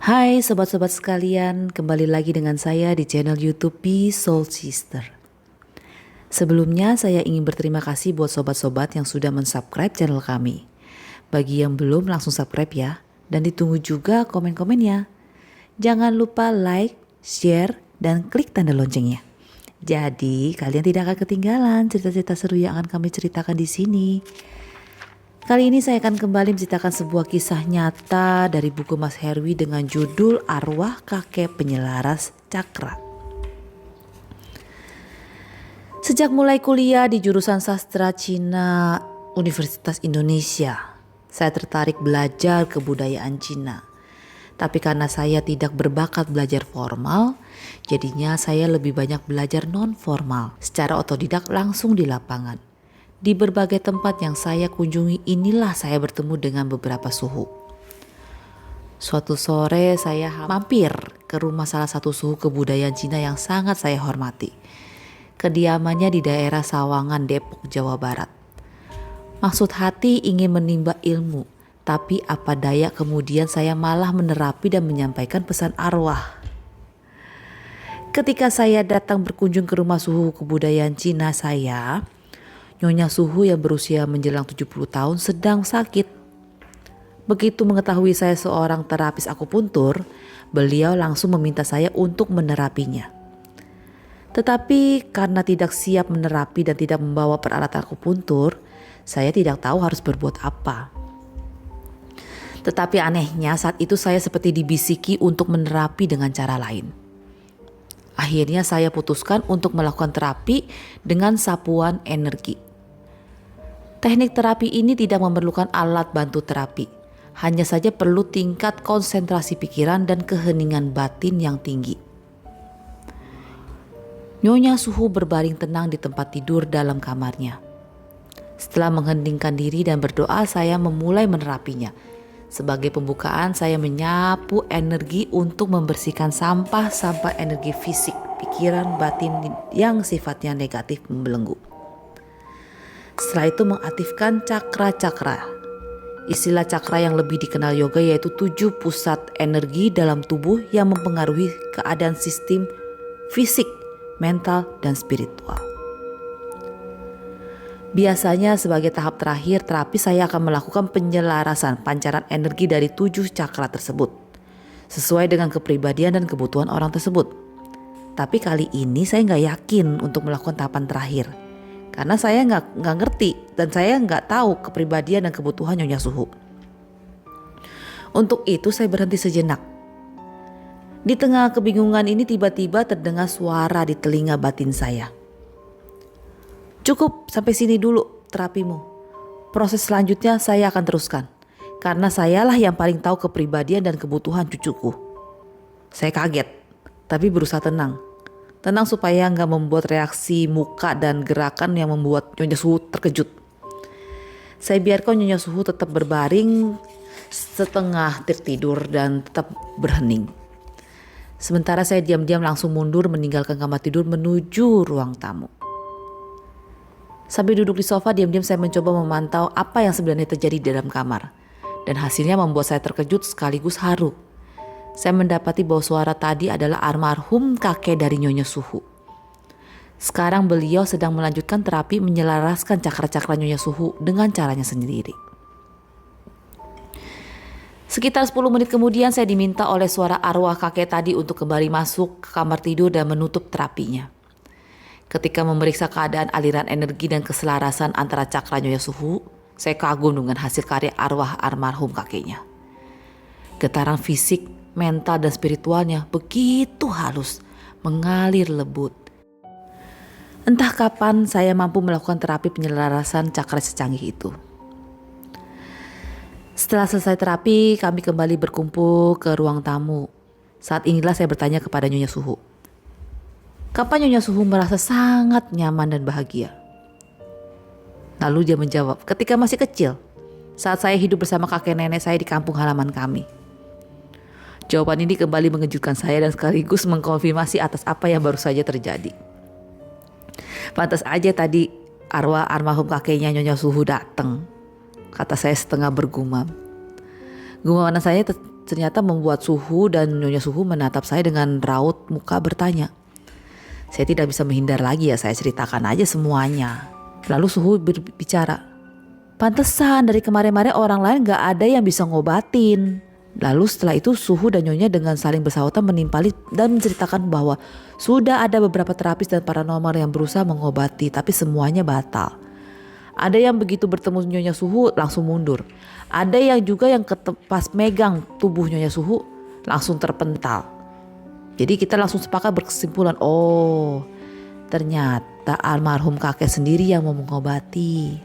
Hai sobat-sobat sekalian, kembali lagi dengan saya di channel YouTube Be Soul Sister. Sebelumnya saya ingin berterima kasih buat sobat-sobat yang sudah mensubscribe channel kami. Bagi yang belum langsung subscribe ya, dan ditunggu juga komen-komennya. Jangan lupa like, share, dan klik tanda loncengnya. Jadi kalian tidak akan ketinggalan cerita-cerita seru yang akan kami ceritakan di sini. Kali ini saya akan kembali menceritakan sebuah kisah nyata dari buku Mas Herwi dengan judul Arwah Kakek Penyelaras Cakra. Sejak mulai kuliah di jurusan sastra Cina Universitas Indonesia, saya tertarik belajar kebudayaan Cina. Tapi karena saya tidak berbakat belajar formal, jadinya saya lebih banyak belajar non formal secara otodidak langsung di lapangan. Di berbagai tempat yang saya kunjungi inilah saya bertemu dengan beberapa suhu. Suatu sore saya mampir ke rumah salah satu suhu kebudayaan Cina yang sangat saya hormati. Kediamannya di daerah Sawangan, Depok, Jawa Barat. Maksud hati ingin menimba ilmu, tapi apa daya kemudian saya malah menerapi dan menyampaikan pesan arwah. Ketika saya datang berkunjung ke rumah suhu kebudayaan Cina saya, Nyonya Suhu yang berusia menjelang 70 tahun sedang sakit. Begitu mengetahui saya seorang terapis akupuntur, beliau langsung meminta saya untuk menerapinya. Tetapi karena tidak siap menerapi dan tidak membawa peralatan akupuntur, saya tidak tahu harus berbuat apa. Tetapi anehnya saat itu saya seperti dibisiki untuk menerapi dengan cara lain. Akhirnya saya putuskan untuk melakukan terapi dengan sapuan energi. Teknik terapi ini tidak memerlukan alat bantu terapi, hanya saja perlu tingkat konsentrasi pikiran dan keheningan batin yang tinggi. Nyonya Suhu berbaring tenang di tempat tidur dalam kamarnya. Setelah mengheningkan diri dan berdoa, saya memulai menerapinya. Sebagai pembukaan, saya menyapu energi untuk membersihkan sampah-sampah energi fisik, pikiran, batin yang sifatnya negatif membelenggu. Setelah itu mengaktifkan cakra-cakra. Istilah cakra yang lebih dikenal yoga yaitu 7 pusat energi dalam tubuh yang mempengaruhi keadaan sistem fisik, mental, dan spiritual. Biasanya sebagai tahap terakhir terapi saya akan melakukan penyelarasan pancaran energi dari 7 cakra tersebut sesuai dengan kepribadian dan kebutuhan orang tersebut. Tapi kali ini saya nggak yakin untuk melakukan tahapan terakhir. Karena saya nggak ngerti dan saya nggak tahu kepribadian dan kebutuhan Nyonya Suhu. Untuk itu saya berhenti sejenak. Di tengah kebingungan ini tiba-tiba terdengar suara di telinga batin saya. Cukup sampai sini dulu terapimu. Proses selanjutnya saya akan teruskan. Karena sayalah yang paling tahu kepribadian dan kebutuhan cucuku. Saya kaget, tapi berusaha tenang. Tenang supaya nggak membuat reaksi muka dan gerakan yang membuat Nyonya Suhu terkejut. Saya biarkan Nyonya Suhu tetap berbaring setengah tertidur dan tetap berhening. Sementara saya diam-diam langsung mundur meninggalkan kamar tidur menuju ruang tamu. Sambil duduk di sofa diam-diam saya mencoba memantau apa yang sebenarnya terjadi di dalam kamar. Dan hasilnya membuat saya terkejut sekaligus haru. Saya mendapati bahwa suara tadi adalah almarhum kakek dari Nyonya Suhu. Sekarang beliau sedang melanjutkan terapi menyelaraskan cakra-cakra Nyonya Suhu dengan caranya sendiri. Sekitar 10 menit kemudian saya diminta oleh suara arwah kakek tadi untuk kembali masuk ke kamar tidur dan menutup terapinya. Ketika memeriksa keadaan aliran energi dan keselarasan antara cakra Nyonya Suhu, saya kagum dengan hasil karya arwah almarhum kakeknya. Getaran fisik, mental dan spiritualnya begitu halus, mengalir lembut. Entah kapan saya mampu melakukan terapi penyelarasan cakra secanggih itu. Setelah selesai terapi, kami kembali berkumpul ke ruang tamu. Saat inilah saya bertanya kepada Nyonya Suhu. Kapan Nyonya Suhu merasa sangat nyaman dan bahagia? Lalu dia menjawab, ketika masih kecil, saat saya hidup bersama kakek nenek saya di kampung halaman kami. Jawaban ini kembali mengejutkan saya dan sekaligus mengkonfirmasi atas apa yang baru saja terjadi. Pantas aja tadi arwah almarhum kakeknya Nyonya Suhu datang, kata saya setengah bergumam. Gumaman saya ternyata membuat Suhu dan Nyonya Suhu menatap saya dengan raut muka bertanya. Saya tidak bisa menghindar lagi ya, saya ceritakan aja semuanya. Lalu Suhu berbicara, pantesan dari kemarin-kemarin orang lain gak ada yang bisa ngobatin. Lalu setelah itu Suhu dan Nyonya dengan saling bersahutan menimpali dan menceritakan bahwa sudah ada beberapa terapis dan paranormal yang berusaha mengobati, tapi semuanya batal. Ada yang begitu bertemu Nyonya Suhu langsung mundur. Ada yang juga yang pas megang tubuh Nyonya Suhu langsung terpental. Jadi kita langsung sepakat berkesimpulan, oh ternyata almarhum kakek sendiri yang mau mengobati.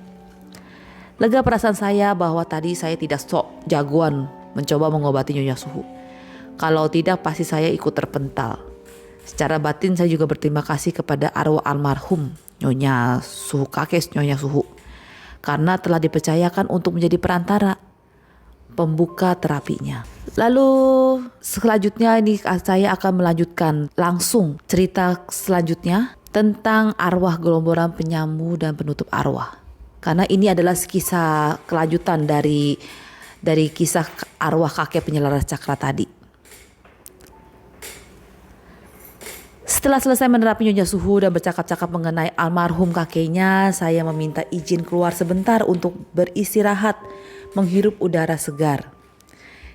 Lega perasaan saya bahwa tadi saya tidak sok jagoan mencoba mengobati Nyonya Suhu. Kalau tidak pasti saya ikut terpental. Secara batin saya juga berterima kasih kepada arwah almarhum Nyonya Suhu, kakek Nyonya Suhu, karena telah dipercayakan untuk menjadi perantara pembuka terapinya. Lalu selanjutnya ini saya akan melanjutkan langsung cerita selanjutnya tentang arwah gerombolan penyamu dan penutup arwah. Karena ini adalah kisah kelanjutan dari kisah arwah kakek penyelaras cakra tadi. Setelah selesai menerapi Nyonya Suhu dan bercakap-cakap mengenai almarhum kakeknya, saya meminta izin keluar sebentar untuk beristirahat, menghirup udara segar.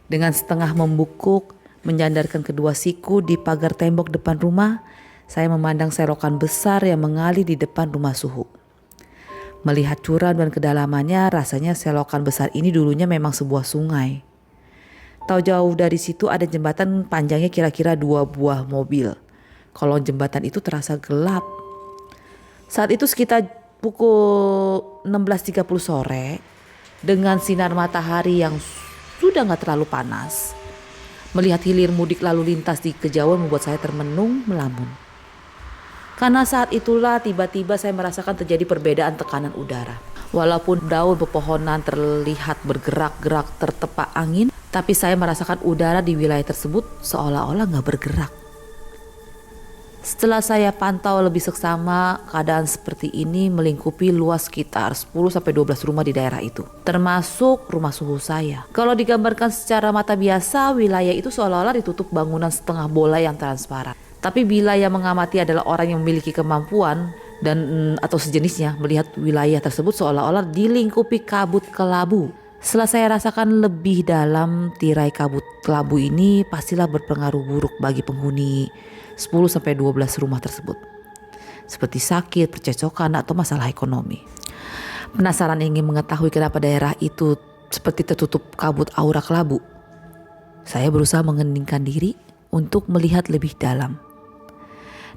Dengan setengah membungkuk, menyandarkan kedua siku di pagar tembok depan rumah, saya memandang selokan besar yang mengalir di depan rumah Suhu. Melihat curam dan kedalamannya, rasanya selokan besar ini dulunya memang sebuah sungai. Tahu jauh dari situ ada jembatan panjangnya kira-kira 2 buah mobil. Kolong jembatan itu terasa gelap. Saat itu sekitar pukul 16.30 sore, dengan sinar matahari yang sudah gak terlalu panas, melihat hilir mudik lalu lintas di kejauhan membuat saya termenung melamun. Karena saat itulah tiba-tiba saya merasakan terjadi perbedaan tekanan udara. Walaupun daun pepohonan terlihat bergerak-gerak tertepak angin, tapi saya merasakan udara di wilayah tersebut seolah-olah gak bergerak. Setelah saya pantau lebih seksama, keadaan seperti ini melingkupi luas sekitar 10-12 rumah di daerah itu, termasuk rumah Suhu saya. Kalau digambarkan secara mata biasa, wilayah itu seolah-olah ditutup bangunan setengah bola yang transparan. Tapi bila yang mengamati adalah orang yang memiliki kemampuan dan atau sejenisnya, melihat wilayah tersebut seolah-olah dilingkupi kabut kelabu. Setelah saya rasakan lebih dalam, tirai kabut kelabu ini pastilah berpengaruh buruk bagi penghuni 10-12 rumah tersebut, seperti sakit, percecokan, atau masalah ekonomi. Penasaran ingin mengetahui kenapa daerah itu seperti tertutup kabut aura kelabu, saya berusaha mengeningkan diri untuk melihat lebih dalam.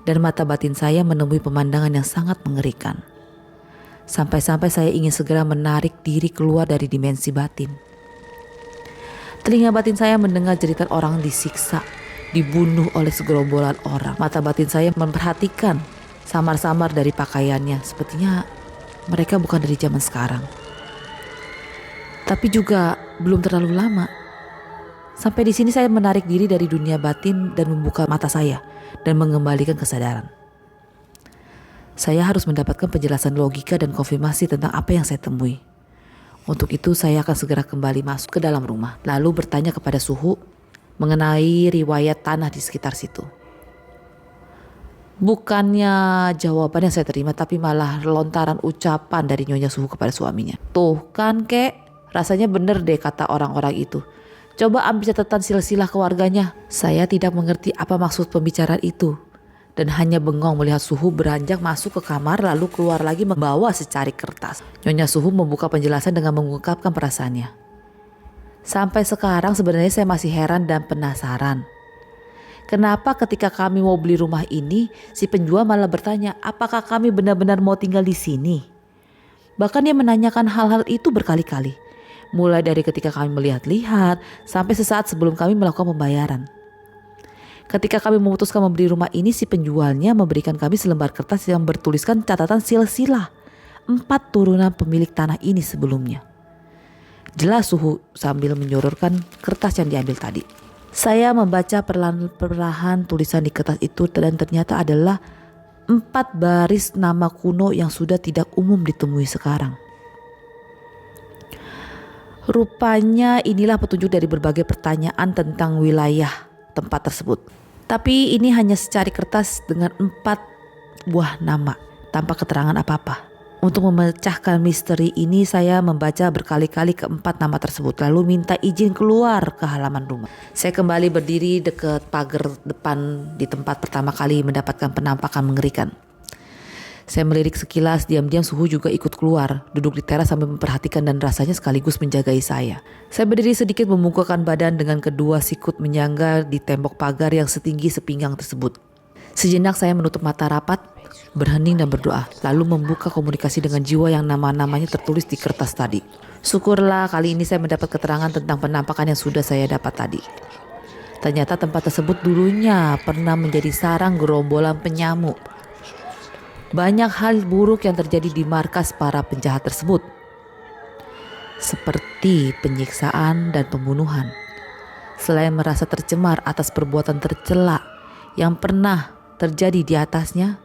Dan mata batin saya menemui pemandangan yang sangat mengerikan. Sampai-sampai saya ingin segera menarik diri keluar dari dimensi batin. Telinga batin saya mendengar jeritan orang disiksa, dibunuh oleh segerombolan orang. Mata batin saya memperhatikan samar-samar dari pakaiannya. Sepertinya mereka bukan dari zaman sekarang. Tapi juga belum terlalu lama. Sampai di sini saya menarik diri dari dunia batin dan membuka mata saya dan mengembalikan kesadaran. Saya harus mendapatkan penjelasan logika dan konfirmasi tentang apa yang saya temui. Untuk itu saya akan segera kembali masuk ke dalam rumah, lalu bertanya kepada Suhu mengenai riwayat tanah di sekitar situ. Bukannya jawaban yang saya terima, tapi malah lontaran ucapan dari Nyonya Suhu kepada suaminya. Tuh kan kek, rasanya bener deh kata orang-orang itu. Coba ambil catatan silsilah keluarganya. Saya tidak mengerti apa maksud pembicaraan itu, dan hanya bengong melihat Suhu beranjak masuk ke kamar lalu keluar lagi membawa secari kertas. Nyonya Suhu membuka penjelasan dengan mengungkapkan perasaannya. Sampai sekarang sebenarnya saya masih heran dan penasaran. Kenapa ketika kami mau beli rumah ini, si penjual malah bertanya apakah kami benar-benar mau tinggal di sini. Bahkan dia menanyakan hal-hal itu berkali-kali. Mulai dari ketika kami melihat-lihat sampai sesaat sebelum kami melakukan pembayaran. Ketika kami memutuskan membeli rumah ini, si penjualnya memberikan kami selembar kertas yang bertuliskan catatan silsilah 4 turunan pemilik tanah ini sebelumnya. Jelas Suhu sambil menyororkan kertas yang diambil tadi. Saya membaca perlahan tulisan di kertas itu dan ternyata adalah 4 baris nama kuno yang sudah tidak umum ditemui sekarang. Rupanya inilah petunjuk dari berbagai pertanyaan tentang wilayah tempat tersebut. Tapi ini hanya secari kertas dengan 4 buah nama tanpa keterangan apa-apa. Untuk memecahkan misteri ini saya membaca berkali-kali keempat nama tersebut lalu minta izin keluar ke halaman rumah. Saya kembali berdiri dekat pagar depan di tempat pertama kali mendapatkan penampakan mengerikan. Saya melirik sekilas, diam-diam suhu juga ikut keluar, duduk di teras sambil memperhatikan dan rasanya sekaligus menjagai saya. Saya berdiri sedikit membungkukkan badan dengan kedua sikut menyangga di tembok pagar yang setinggi sepinggang tersebut. Sejenak saya menutup mata rapat, berhening dan berdoa, lalu membuka komunikasi dengan jiwa yang nama-namanya tertulis di kertas tadi. Syukurlah kali ini saya mendapat keterangan tentang penampakan yang sudah saya dapat tadi. Ternyata tempat tersebut dulunya pernah menjadi sarang gerombolan penyamuk. Banyak hal buruk yang terjadi di markas para penjahat tersebut, seperti penyiksaan dan pembunuhan. Selain merasa tercemar atas perbuatan tercela yang pernah terjadi di atasnya,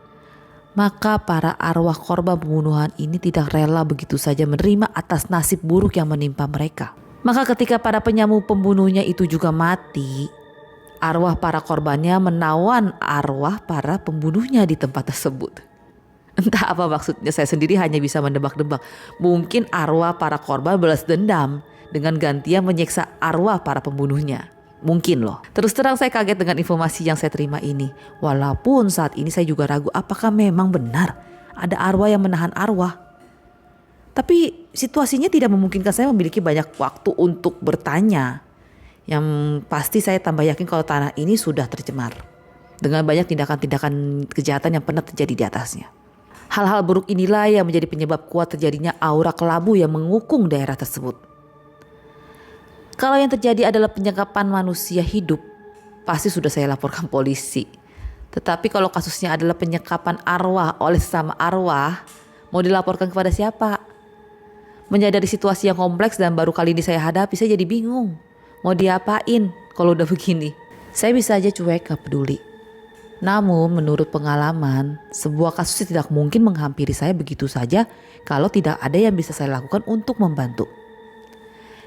maka para arwah korban pembunuhan ini tidak rela begitu saja menerima atas nasib buruk yang menimpa mereka. Maka ketika para penyamuk pembunuhnya itu juga mati, arwah para korbannya menawan arwah para pembunuhnya di tempat tersebut. Entah apa maksudnya, saya sendiri hanya bisa mendebak-debak. Mungkin arwah para korban balas dendam dengan gantian menyiksa arwah para pembunuhnya. Mungkin loh. Terus terang saya kaget dengan informasi yang saya terima ini. Walaupun saat ini saya juga ragu apakah memang benar ada arwah yang menahan arwah. Tapi situasinya tidak memungkinkan saya memiliki banyak waktu untuk bertanya. Yang pasti saya tambah yakin kalau tanah ini sudah tercemar dengan banyak tindakan-tindakan kejahatan yang pernah terjadi di atasnya. Hal-hal buruk inilah yang menjadi penyebab kuat terjadinya aura kelabu yang mengukung daerah tersebut. Kalau yang terjadi adalah penyekapan manusia hidup, pasti sudah saya laporkan polisi. Tetapi kalau kasusnya adalah penyekapan arwah oleh sesama arwah, mau dilaporkan kepada siapa? Menyadari situasi yang kompleks dan baru kali ini saya hadapi, saya jadi bingung. Mau diapain kalau udah begini? Saya bisa aja cuek, gak peduli. Namun menurut pengalaman, sebuah kasus tidak mungkin menghampiri saya begitu saja kalau tidak ada yang bisa saya lakukan untuk membantu.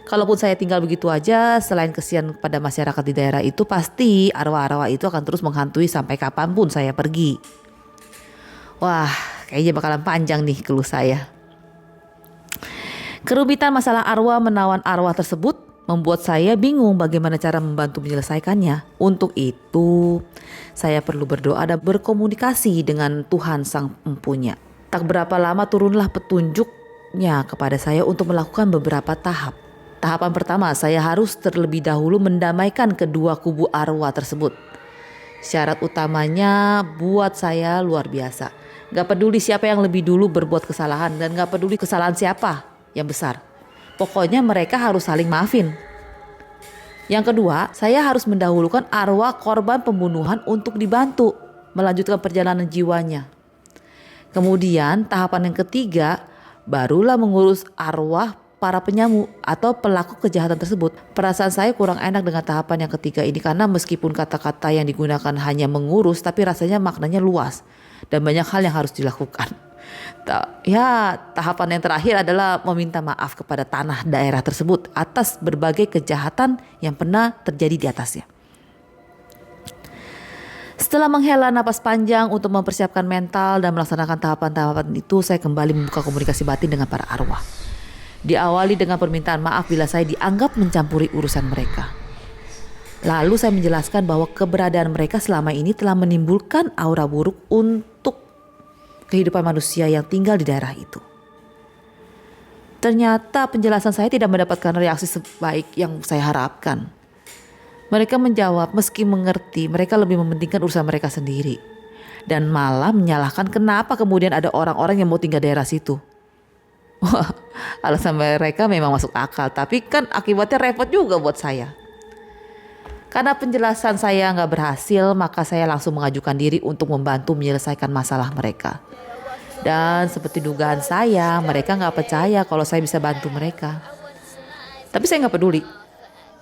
Kalaupun saya tinggal begitu aja, selain kesian pada masyarakat di daerah itu, pasti arwah-arwah itu akan terus menghantui sampai kapanpun saya pergi. Wah, kayaknya bakalan panjang nih keluh saya. Kerumitan masalah arwah menawan arwah tersebut membuat saya bingung bagaimana cara membantu menyelesaikannya. Untuk itu, saya perlu berdoa dan berkomunikasi dengan Tuhan Sang Empunya. Tak berapa lama turunlah petunjuknya kepada saya untuk melakukan beberapa tahap. Tahapan pertama, saya harus terlebih dahulu mendamaikan kedua kubu arwah tersebut. Syarat utamanya buat saya luar biasa. Gak peduli siapa yang lebih dulu berbuat kesalahan dan gak peduli kesalahan siapa yang besar. Pokoknya mereka harus saling maafin. Yang kedua, saya harus mendahulukan arwah korban pembunuhan untuk dibantu melanjutkan perjalanan jiwanya. Kemudian tahapan yang ketiga, barulah mengurus arwah para penyamuk atau pelaku kejahatan tersebut. Perasaan saya kurang enak dengan tahapan yang ketiga ini karena meskipun kata-kata yang digunakan hanya mengurus, tapi rasanya maknanya luas dan banyak hal yang harus dilakukan. Tahapan yang terakhir adalah meminta maaf kepada tanah daerah tersebut atas berbagai kejahatan yang pernah terjadi di atasnya. Setelah menghela napas panjang untuk mempersiapkan mental dan melaksanakan tahapan-tahapan itu, saya kembali membuka komunikasi batin dengan para arwah. Diawali dengan permintaan maaf bila saya dianggap mencampuri urusan mereka. Lalu saya menjelaskan bahwa keberadaan mereka selama ini telah menimbulkan aura buruk untuk kehidupan manusia yang tinggal di daerah itu. Ternyata penjelasan saya tidak mendapatkan reaksi sebaik yang saya harapkan. Mereka menjawab meski mengerti mereka lebih mementingkan urusan mereka sendiri. Dan malah menyalahkan kenapa kemudian ada orang-orang yang mau tinggal daerah situ. Wah, alasan mereka memang masuk akal, tapi kan akibatnya repot juga buat saya. Karena penjelasan saya nggak berhasil, maka saya langsung mengajukan diri untuk membantu menyelesaikan masalah mereka. Dan seperti dugaan saya, mereka nggak percaya kalau saya bisa bantu mereka. Tapi saya nggak peduli.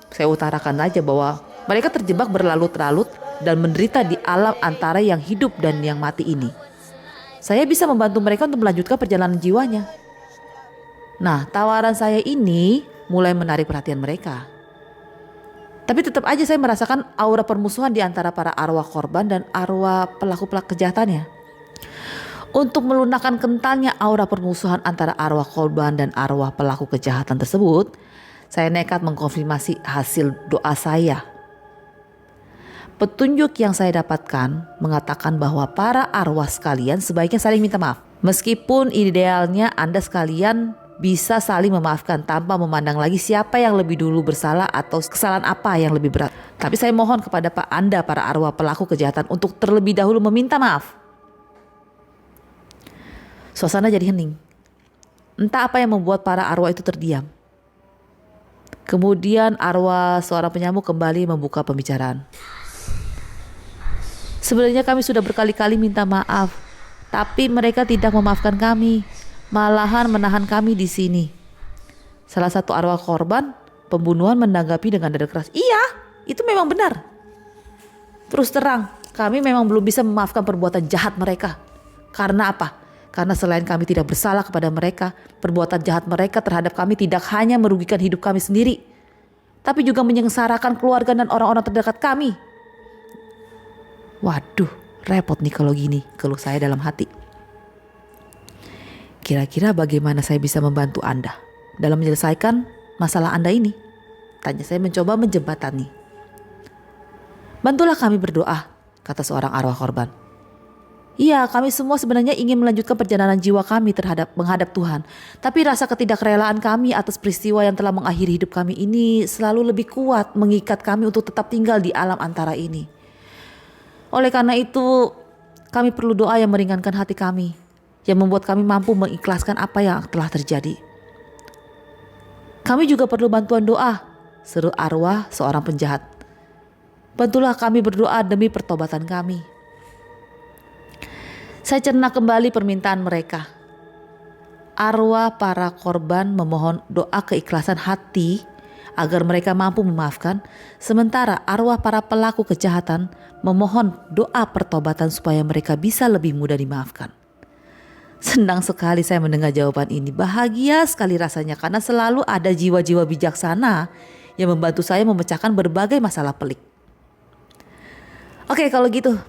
Saya utarakan aja bahwa mereka terjebak berlarut-larut dan menderita di alam antara yang hidup dan yang mati ini. Saya bisa membantu mereka untuk melanjutkan perjalanan jiwanya. Nah, tawaran saya ini mulai menarik perhatian mereka. Tapi tetap aja saya merasakan aura permusuhan di antara para arwah korban dan arwah pelaku-pelaku kejahatannya. Untuk melunakkan kentalnya aura permusuhan antara arwah korban dan arwah pelaku kejahatan tersebut, saya nekat mengkonfirmasi hasil doa saya. Petunjuk yang saya dapatkan mengatakan bahwa para arwah sekalian sebaiknya saling minta maaf. Meskipun idealnya Anda sekalian bisa saling memaafkan tanpa memandang lagi siapa yang lebih dulu bersalah atau kesalahan apa yang lebih berat. Tapi saya mohon kepada Anda para arwah pelaku kejahatan untuk terlebih dahulu meminta maaf. Suasana jadi hening. Entah apa yang membuat para arwah itu terdiam. Kemudian arwah seorang penyamuk kembali membuka pembicaraan. Sebenarnya kami sudah berkali-kali minta maaf, tapi mereka tidak memaafkan kami, malahan menahan kami di sini. Salah satu arwah korban pembunuhan menanggapi dengan nada keras, "Iya, itu memang benar. Terus terang, kami memang belum bisa memaafkan perbuatan jahat mereka. Karena apa? Karena selain kami tidak bersalah kepada mereka, perbuatan jahat mereka terhadap kami tidak hanya merugikan hidup kami sendiri, tapi juga menyengsarakan keluarga dan orang-orang terdekat kami." Waduh, repot nih kalau gini, keluh saya dalam hati. Kira-kira bagaimana saya bisa membantu Anda dalam menyelesaikan masalah Anda ini? Tanya saya mencoba menjembatani. "Bantulah kami berdoa," kata seorang arwah korban. "Iya, kami semua sebenarnya ingin melanjutkan perjalanan jiwa kami menghadap Tuhan. Tapi rasa ketidakrelaan kami atas peristiwa yang telah mengakhiri hidup kami ini selalu lebih kuat mengikat kami untuk tetap tinggal di alam antara ini. Oleh karena itu, kami perlu doa yang meringankan hati kami, yang membuat kami mampu mengikhlaskan apa yang telah terjadi. Kami juga perlu bantuan doa," seru arwah seorang penjahat. "Bantulah kami berdoa demi pertobatan kami." Saya cerna kembali permintaan mereka. Arwah para korban memohon doa keikhlasan hati agar mereka mampu memaafkan, sementara arwah para pelaku kejahatan memohon doa pertobatan supaya mereka bisa lebih mudah dimaafkan. Senang sekali saya mendengar jawaban ini. Bahagia sekali rasanya karena selalu ada jiwa-jiwa bijaksana yang membantu saya memecahkan berbagai masalah pelik. Oke, kalau gitu,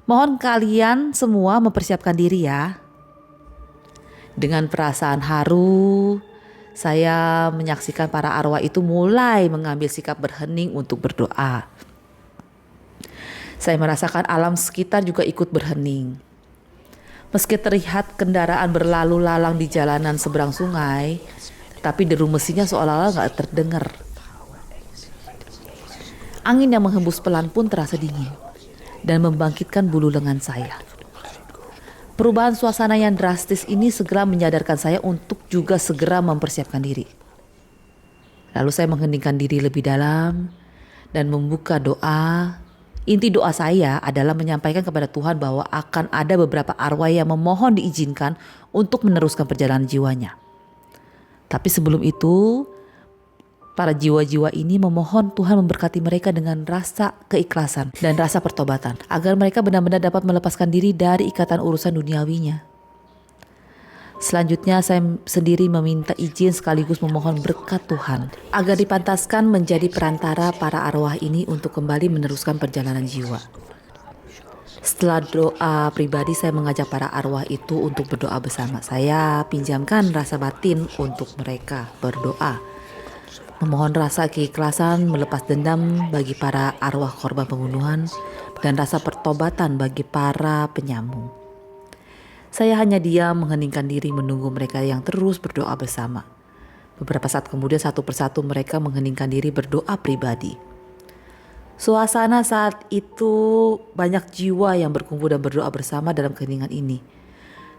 mohon kalian semua mempersiapkan diri ya. Dengan perasaan haru, saya menyaksikan para arwah itu mulai mengambil sikap berhening untuk berdoa. Saya merasakan alam sekitar juga ikut berhening. Meski terlihat kendaraan berlalu lalang di jalanan seberang sungai, tapi deru mesinnya seolah-olah gak terdengar. Angin yang menghembus pelan pun terasa dingin dan membangkitkan bulu lengan saya. Perubahan suasana yang drastis ini segera menyadarkan saya untuk juga segera mempersiapkan diri. Lalu saya mengheningkan diri lebih dalam dan membuka doa. Inti doa saya adalah menyampaikan kepada Tuhan bahwa akan ada beberapa arwah yang memohon diizinkan untuk meneruskan perjalanan jiwanya. Tapi sebelum itu, para jiwa-jiwa ini memohon Tuhan memberkati mereka dengan rasa keikhlasan dan rasa pertobatan, agar mereka benar-benar dapat melepaskan diri dari ikatan urusan duniawinya. Selanjutnya saya sendiri meminta izin sekaligus memohon berkat Tuhan agar dipantaskan menjadi perantara para arwah ini untuk kembali meneruskan perjalanan jiwa. Setelah doa pribadi, saya mengajak para arwah itu untuk berdoa bersama. Saya pinjamkan rasa batin untuk mereka berdoa, memohon rasa keikhlasan melepas dendam bagi para arwah korban pembunuhan dan rasa pertobatan bagi para penyambung. Saya hanya diam mengheningkan diri menunggu mereka yang terus berdoa bersama. Beberapa saat kemudian satu persatu mereka mengheningkan diri berdoa pribadi. Suasana saat itu banyak jiwa yang berkumpul dan berdoa bersama dalam keheningan ini.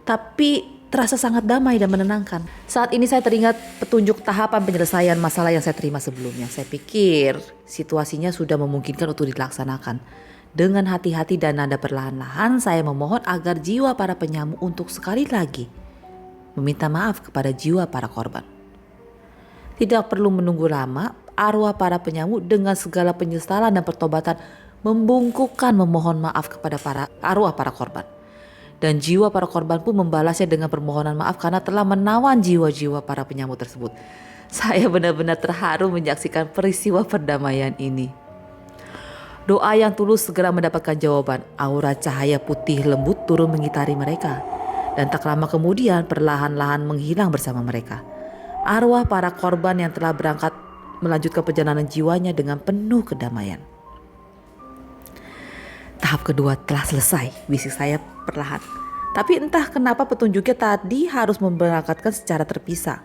Tapi terasa sangat damai dan menenangkan. Saat ini saya teringat petunjuk tahapan penyelesaian masalah yang saya terima sebelumnya. Saya pikir situasinya sudah memungkinkan untuk dilaksanakan. Dengan hati-hati dan nada perlahan-lahan saya memohon agar jiwa para penyamuk untuk sekali lagi meminta maaf kepada jiwa para korban. Tidak perlu menunggu lama, arwah para penyamuk dengan segala penyesalan dan pertobatan membungkukkan memohon maaf kepada para arwah para korban. Dan jiwa para korban pun membalasnya dengan permohonan maaf karena telah menawan jiwa-jiwa para penyamuk tersebut. Saya benar-benar terharu menyaksikan peristiwa perdamaian ini. Doa yang tulus segera mendapatkan jawaban. Aura cahaya putih lembut turun mengitari mereka. Dan tak lama kemudian perlahan-lahan menghilang bersama mereka. Arwah para korban yang telah berangkat melanjutkan perjalanan jiwanya dengan penuh kedamaian. Tahap kedua telah selesai, bisik saya perlahan. Tapi entah kenapa petunjuknya tadi harus memberangkatkan secara terpisah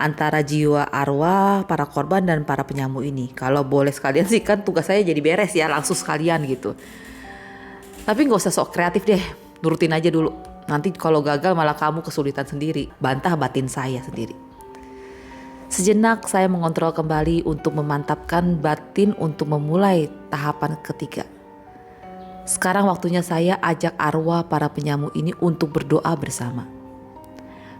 antara jiwa arwah para korban dan para penyamu ini. Kalau boleh sekalian sih kan tugas saya jadi beres ya, langsung sekalian gitu. Tapi gak usah sok kreatif deh, nurutin aja dulu. Nanti kalau gagal malah kamu kesulitan sendiri, bantah batin saya sendiri. Sejenak saya mengontrol kembali untuk memantapkan batin untuk memulai tahapan ketiga. Sekarang waktunya saya ajak arwah para penyamu ini untuk berdoa bersama.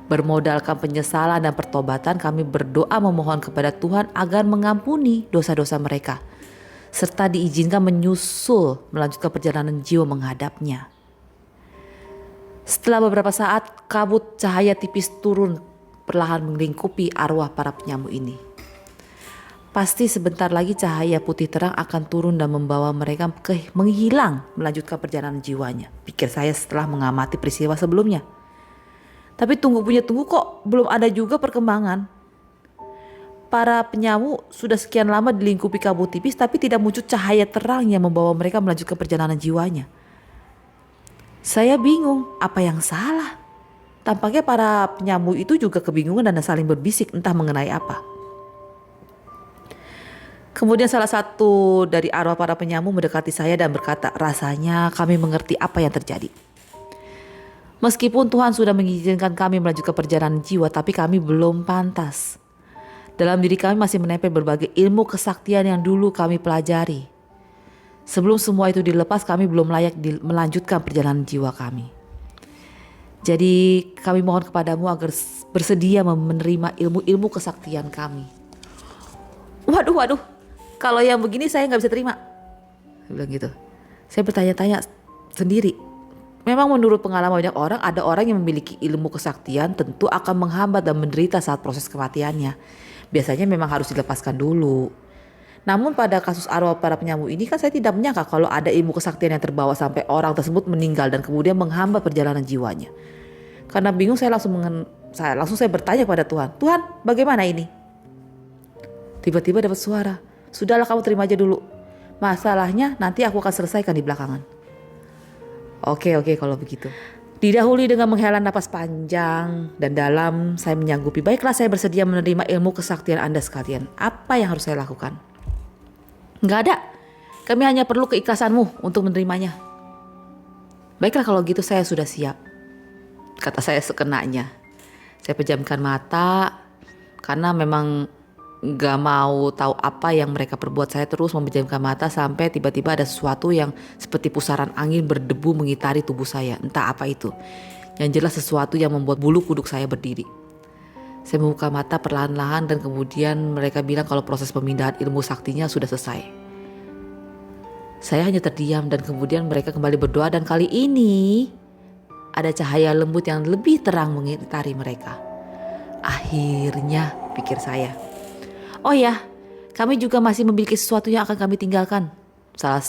Bermodalkan penyesalan dan pertobatan, kami berdoa memohon kepada Tuhan agar mengampuni dosa-dosa mereka, serta diizinkan menyusul melanjutkan perjalanan jiwa menghadapnya. Setelah beberapa saat, kabut cahaya tipis turun perlahan melingkupi arwah para penyamu ini. Pasti sebentar lagi cahaya putih terang akan turun dan membawa mereka menghilang melanjutkan perjalanan jiwanya, pikir saya setelah mengamati peristiwa sebelumnya. Tapi tunggu kok belum ada juga perkembangan. Para penyamu sudah sekian lama dilingkupi kabut tipis tapi tidak muncul cahaya terang yang membawa mereka melanjutkan perjalanan jiwanya. Saya bingung, apa yang salah? Tampaknya para penyamu itu juga kebingungan dan saling berbisik entah mengenai apa. Kemudian salah satu dari arwah para penyamu mendekati saya dan berkata, rasanya kami mengerti apa yang terjadi. Meskipun Tuhan sudah mengizinkan kami melanjutkan perjalanan jiwa, tapi kami belum pantas. Dalam diri kami masih menempel berbagai ilmu kesaktian yang dulu kami pelajari. Sebelum semua itu dilepas, kami belum layak melanjutkan perjalanan jiwa kami. Jadi kami mohon kepadamu agar bersedia menerima ilmu-ilmu kesaktian kami. Waduh, kalau yang begini saya gak bisa terima. Saya bilang gitu. Saya bertanya-tanya sendiri. Memang menurut pengalaman banyak orang, ada orang yang memiliki ilmu kesaktian tentu akan menghambat dan menderita saat proses kematiannya. Biasanya memang harus dilepaskan dulu. Namun pada kasus arwah para penyamu ini kan saya tidak menyangka kalau ada ilmu kesaktian yang terbawa sampai orang tersebut meninggal dan kemudian menghambat perjalanan jiwanya. Karena bingung saya langsung bertanya kepada Tuhan, Tuhan bagaimana ini? Tiba-tiba dapat suara, sudahlah kamu terima aja dulu. Masalahnya nanti aku akan selesaikan di belakangan. Oke kalau begitu. Didahului dengan menghela napas panjang dan dalam, saya menyanggupi. Baiklah, saya bersedia menerima ilmu kesaktian Anda sekalian. Apa yang harus saya lakukan? Enggak ada. Kami hanya perlu keikhlasanmu untuk menerimanya. Baiklah kalau gitu saya sudah siap, kata saya sekenanya. Saya pejamkan mata karena memang gak mau tahu apa yang mereka perbuat. Saya terus memejamkan mata sampai tiba-tiba ada sesuatu yang seperti pusaran angin berdebu mengitari tubuh saya. Entah apa itu. Yang jelas sesuatu yang membuat bulu kuduk saya berdiri. Saya membuka mata perlahan-lahan dan kemudian mereka bilang kalau proses pemindahan ilmu saktinya sudah selesai. Saya hanya terdiam dan kemudian mereka kembali berdoa dan kali ini ada cahaya lembut yang lebih terang mengitari mereka. Akhirnya, pikir saya. Oh ya, kami juga masih memiliki sesuatu yang akan kami tinggalkan. Salah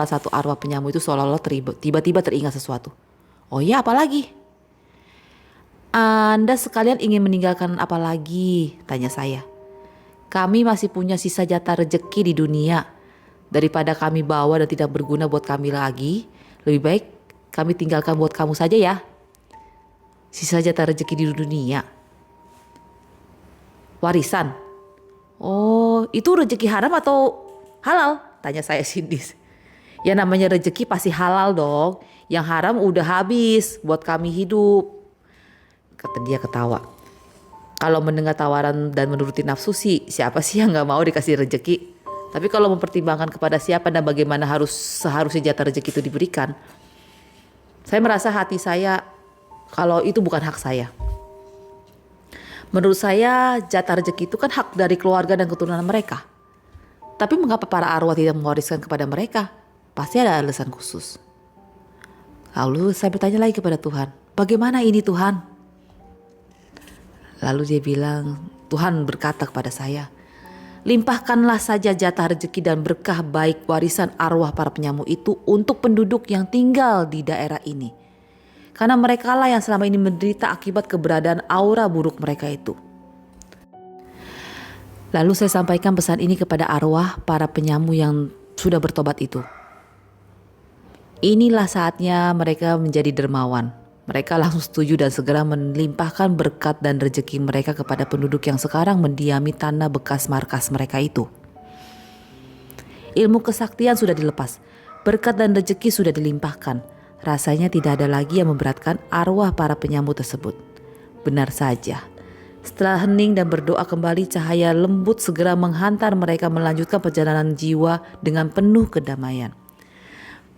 satu arwah penyamu itu seolah-olah tiba-tiba teringat sesuatu. Oh ya, apa lagi? Anda sekalian ingin meninggalkan apa lagi? Tanya saya. Kami masih punya sisa jatah rejeki di dunia. Daripada kami bawa dan tidak berguna buat kami lagi, lebih baik kami tinggalkan buat kamu saja ya. Sisa jatah rejeki di dunia. Warisan. Oh, itu rezeki haram atau halal? Tanya saya sinis. Ya namanya rezeki pasti halal dong. Yang haram udah habis buat kami hidup. Kata dia ketawa. Kalau mendengar tawaran dan menuruti nafsu sih, siapa sih yang gak mau dikasih rezeki? Tapi kalau mempertimbangkan kepada siapa dan bagaimana seharusnya jatah rezeki itu diberikan, saya merasa hati saya kalau itu bukan hak saya. Menurut saya jatah rezeki itu kan hak dari keluarga dan keturunan mereka. Tapi mengapa para arwah tidak mewariskan kepada mereka? Pasti ada alasan khusus. Lalu saya bertanya lagi kepada Tuhan, bagaimana ini Tuhan? Lalu dia bilang, Tuhan berkata kepada saya, limpahkanlah saja jatah rezeki dan berkah baik warisan arwah para penyamu itu untuk penduduk yang tinggal di daerah ini. Karena merekalah yang selama ini menderita akibat keberadaan aura buruk mereka itu. Lalu saya sampaikan pesan ini kepada arwah para penyamu yang sudah bertobat itu. Inilah saatnya mereka menjadi dermawan. Mereka langsung setuju dan segera melimpahkan berkat dan rezeki mereka kepada penduduk yang sekarang mendiami tanah bekas markas mereka itu. Ilmu kesaktian sudah dilepas, berkat dan rezeki sudah dilimpahkan. Rasanya tidak ada lagi yang memberatkan arwah para penyamu tersebut. Benar saja, setelah hening dan berdoa kembali, cahaya lembut segera menghantar mereka melanjutkan perjalanan jiwa dengan penuh kedamaian.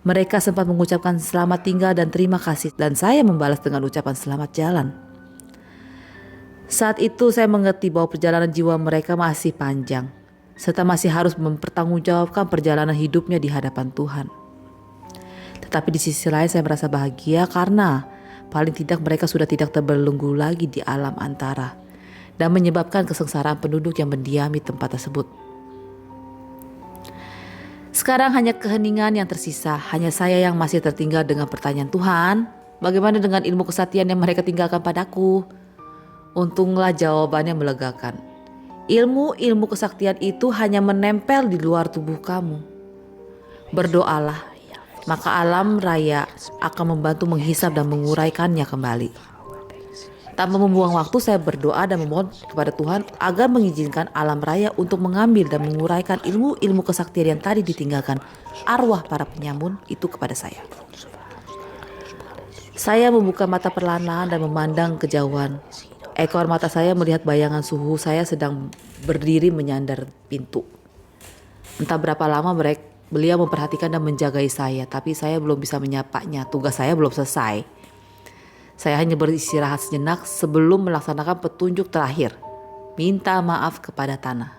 Mereka sempat mengucapkan selamat tinggal dan terima kasih, dan saya membalas dengan ucapan selamat jalan. Saat itu saya mengerti bahwa perjalanan jiwa mereka masih panjang, serta masih harus mempertanggungjawabkan perjalanan hidupnya di hadapan Tuhan. Tetapi di sisi lain saya merasa bahagia karena paling tidak mereka sudah tidak terbelenggu lagi di alam antara dan menyebabkan kesengsaraan penduduk yang mendiami tempat tersebut. Sekarang hanya keheningan yang tersisa, hanya saya yang masih tertinggal dengan pertanyaan, Tuhan, bagaimana dengan ilmu kesatian yang mereka tinggalkan padaku? Untunglah jawabannya melegakan. Ilmu kesaktian itu hanya menempel di luar tubuh kamu. Berdoalah, maka alam raya akan membantu menghisap dan menguraikannya kembali. Tanpa membuang waktu, saya berdoa dan memohon kepada Tuhan agar mengizinkan alam raya untuk mengambil dan menguraikan ilmu kesaktian yang tadi ditinggalkan arwah para penyamun itu kepada saya. Saya membuka mata perlahan-lahan dan memandang kejauhan. Ekor mata saya melihat bayangan suhu saya sedang berdiri menyandar pintu. Entah berapa lama beliau memperhatikan dan menjagai saya, tapi saya belum bisa menyapanya. Tugas saya belum selesai. Saya hanya beristirahat sejenak sebelum melaksanakan petunjuk terakhir. Minta maaf kepada tanah.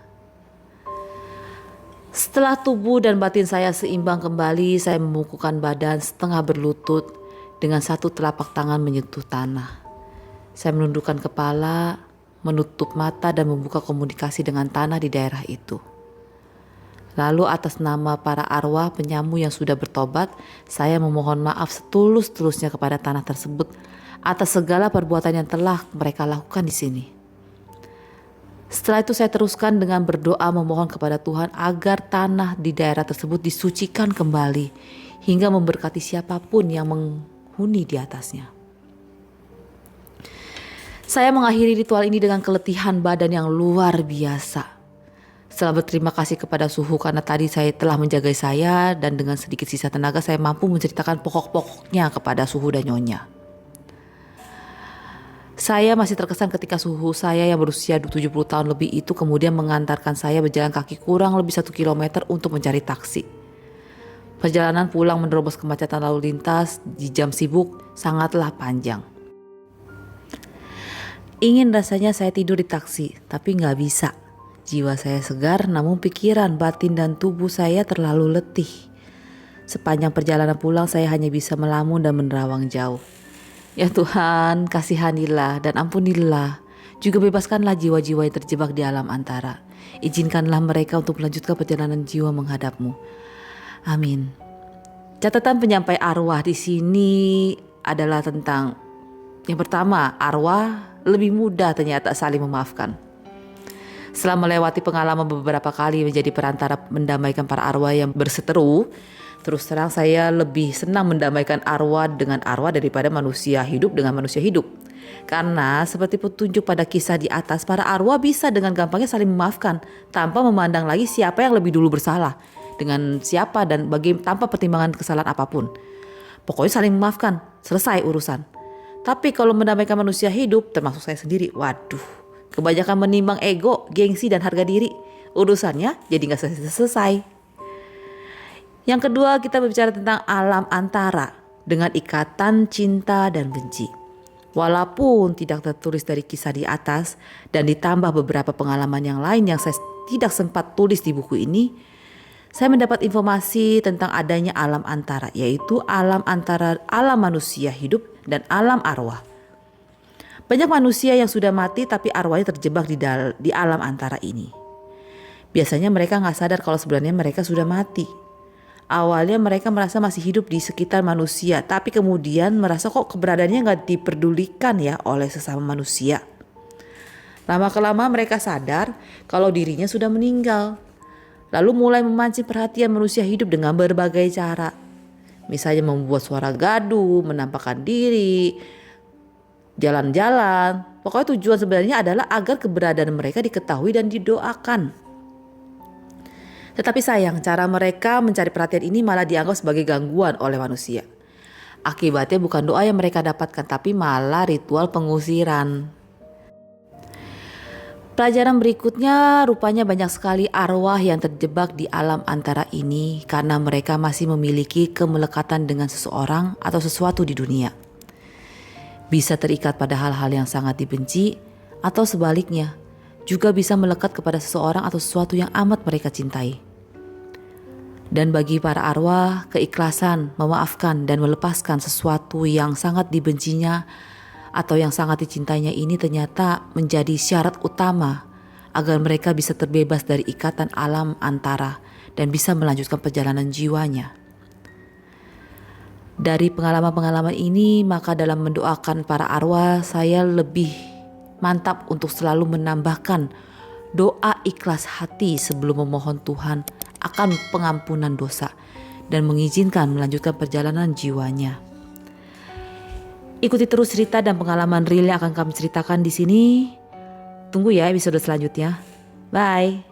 Setelah tubuh dan batin saya seimbang kembali, saya memungkukkan badan setengah berlutut dengan satu telapak tangan menyentuh tanah. Saya menundukkan kepala, menutup mata dan membuka komunikasi dengan tanah di daerah itu. Lalu atas nama para arwah penyamu yang sudah bertobat, saya memohon maaf setulus-tulusnya kepada tanah tersebut atas segala perbuatan yang telah mereka lakukan di sini. Setelah itu saya teruskan dengan berdoa memohon kepada Tuhan agar tanah di daerah tersebut disucikan kembali hingga memberkati siapapun yang menghuni di atasnya. Saya mengakhiri ritual ini dengan keletihan badan yang luar biasa. Setelah berterima kasih kepada suhu karena tadi saya telah menjaga saya dan dengan sedikit sisa tenaga saya mampu menceritakan pokok-pokoknya kepada suhu dan nyonya. Saya masih terkesan ketika suhu saya yang berusia 70 tahun lebih itu kemudian mengantarkan saya berjalan kaki kurang lebih 1 kilometer untuk mencari taksi. Perjalanan pulang menerobos kemacetan lalu lintas di jam sibuk sangatlah panjang. Ingin rasanya saya tidur di taksi, tapi gak bisa. Jiwa saya segar namun pikiran, batin dan tubuh saya terlalu letih. Sepanjang perjalanan pulang saya hanya bisa melamun dan menerawang jauh. Ya Tuhan, kasihanilah dan ampunilah. Juga bebaskanlah jiwa-jiwa yang terjebak di alam antara. Izinkanlah mereka untuk melanjutkan perjalanan jiwa menghadap-Mu. Amin. Catatan penyampai arwah di sini adalah tentang yang pertama, arwah lebih mudah ternyata saling memaafkan. Setelah melewati pengalaman beberapa kali menjadi perantara mendamaikan para arwah yang berseteru, terus terang saya lebih senang mendamaikan arwah dengan arwah daripada manusia hidup dengan manusia hidup. Karena seperti petunjuk pada kisah di atas, para arwah bisa dengan gampangnya saling memaafkan tanpa memandang lagi siapa yang lebih dulu bersalah dengan siapa dan tanpa pertimbangan kesalahan apapun. Pokoknya saling memaafkan, selesai urusan. Tapi kalau mendamaikan manusia hidup, termasuk saya sendiri, waduh, kebanyakan menimbang ego, gengsi dan harga diri. Urusannya jadi gak selesai. Yang kedua, kita berbicara tentang alam antara dengan ikatan cinta dan benci. Walaupun tidak tertulis dari kisah di atas dan ditambah beberapa pengalaman yang lain yang saya tidak sempat tulis di buku ini, saya mendapat informasi tentang adanya alam antara, yaitu alam antara alam manusia hidup dan alam arwah. Banyak manusia yang sudah mati tapi arwahnya terjebak di alam antara ini. Biasanya mereka gak sadar kalau sebenarnya mereka sudah mati. Awalnya mereka merasa masih hidup di sekitar manusia, tapi kemudian merasa kok keberadaannya gak diperdulikan ya oleh sesama manusia. Lama-kelamaan mereka sadar kalau dirinya sudah meninggal. Lalu mulai memancing perhatian manusia hidup dengan berbagai cara. Misalnya membuat suara gaduh, menampakkan diri, jalan-jalan. Pokoknya tujuan sebenarnya adalah agar keberadaan mereka diketahui dan didoakan. Tetapi sayang, cara mereka mencari perhatian ini malah dianggap sebagai gangguan oleh manusia. Akibatnya bukan doa yang mereka dapatkan, tapi malah ritual pengusiran. Pelajaran berikutnya, rupanya banyak sekali arwah yang terjebak di alam antara ini karena mereka masih memiliki kemelekatan dengan seseorang atau sesuatu di dunia. Bisa terikat pada hal-hal yang sangat dibenci atau sebaliknya, juga bisa melekat kepada seseorang atau sesuatu yang amat mereka cintai. Dan bagi para arwah, keikhlasan, memaafkan dan melepaskan sesuatu yang sangat dibencinya atau yang sangat dicintainya ini ternyata menjadi syarat utama agar mereka bisa terbebas dari ikatan alam antara dan bisa melanjutkan perjalanan jiwanya. Dari pengalaman-pengalaman ini, maka dalam mendoakan para arwah, saya lebih mantap untuk selalu menambahkan doa ikhlas hati sebelum memohon Tuhan akan pengampunan dosa dan mengizinkan melanjutkan perjalanan jiwanya. Ikuti terus cerita dan pengalaman real yang akan kami ceritakan di sini. Tunggu ya episode selanjutnya. Bye.